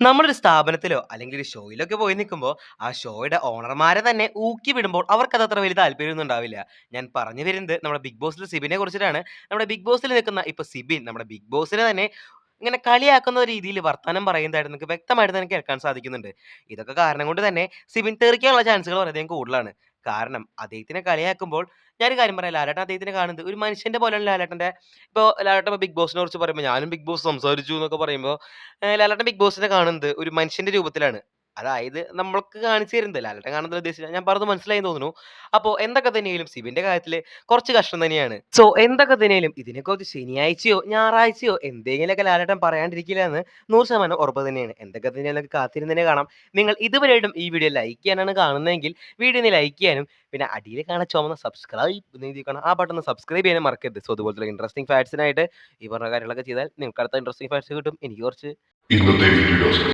നമ്മളൊരു സ്ഥാപനത്തിലോ അല്ലെങ്കിൽ ഒരു ഷോയിലൊക്കെ പോയി നിൽക്കുമ്പോൾ ആ ഷോയുടെ ഓണർമാരെ തന്നെ ഊക്കി വിടുമ്പോൾ അവർക്കത് അത്ര വലിയ താല്പര്യമൊന്നും ഉണ്ടാവില്ല. ഞാൻ പറഞ്ഞു വരുന്നത് നമ്മുടെ ബിഗ് ബോസിലെ സിബിനെ കുറിച്ചിട്ടാണ്. നമ്മുടെ ബിഗ് ബോസിൽ നിൽക്കുന്ന ഇപ്പൊ സിബിൻ നമ്മുടെ ബിഗ് ബോസിനെ തന്നെ ഇങ്ങനെ കളിയാക്കുന്ന രീതിയിൽ വർത്താനം പറയുന്നതായിട്ട് നിങ്ങൾക്ക് വ്യക്തമായിട്ട് തന്നെ കേൾക്കാൻ സാധിക്കുന്നുണ്ട്. ഇതൊക്കെ കാരണം കൊണ്ട് തന്നെ സിബിൻ തെറിക്കാനുള്ള ചാൻസുകൾ വളരെയധികം കൂടുതലാണ്. കാരണം അദ്ദേഹത്തിനെ കളിയാക്കുമ്പോൾ ഞാനൊരു കാര്യം പറയാം, ലാലേട്ടൻ അദ്ദേഹത്തിനെ കാണുന്നത് ഒരു മനുഷ്യന്റെ പോലെയാണ് ലാലേട്ടന്റെ. ഇപ്പോൾ ലാലേട്ടൻ ബിഗ് ബോസിനെ കുറിച്ച് പറയുമ്പോൾ ഞാനും ബിഗ് ബോസ് സംസാരിച്ചു എന്നൊക്കെ പറയുമ്പോൾ ലാലേട്ടൻ ബിഗ് ബോസിനെ കാണുന്നത് ഒരു മനുഷ്യന്റെ രൂപത്തിലാണ്. അതായത് നമ്മൾക്ക് കാണിച്ചു തരുന്നത് ലാലേട്ടൻ കാണുന്നതിൽ ഉദ്ദേശിച്ചത് ഞാൻ പറഞ്ഞത് മനസ്സിലായെന്ന് തോന്നുന്നു. അപ്പോൾ എന്തൊക്കെ തന്നെയായാലും സിബിന്റെ കാര്യത്തില് കുറച്ച് കഷ്ടം തന്നെയാണ്. സോ എന്തൊക്കെ തന്നെയായാലും ഇതിനെക്കുറിച്ച് ശനിയാഴ്ചയോ ഞായറാഴ്ചയോ എന്തെങ്കിലുമൊക്കെ ലാലേട്ടൻ പറയാണ്ടിരിക്കില്ല എന്ന് 100% ഉറപ്പ് തന്നെയാണ്. എന്തൊക്കെ തന്നെയായാലും കാത്തിരുന്ന് തന്നെ കാണാം. നിങ്ങൾ ഇതുവരെയായിട്ടും ഈ വീഡിയോ ലൈക്ക് ചെയ്യാനാണ് കാണുന്നതെങ്കിൽ വീഡിയോ ഒന്ന് ലൈക്ക് ചെയ്യാനും പിന്നെ അടിയിൽ കാണാൻ ചുവന്ന സബ്സ്ക്രൈബ് എന്ന് എഴുതി കാണാം ആ ബട്ടൺ സബ്സ്ക്രൈബ് ചെയ്യാനും മറക്കരുത്. സോ അതുപോലത്തെ ഇൻട്രസ്റ്റിംഗ് ഫാക്ട്സിനായിട്ട് ഈ പറഞ്ഞ കാര്യങ്ങളൊക്കെ ചെയ്താൽ നിങ്ങൾക്ക് അടുത്ത ഇൻട്രസ്റ്റിംഗ് ഫാക്ട്സ് കിട്ടും. എനിക്ക് കുറച്ച് ഇന്നത്തെ വീഡിയോ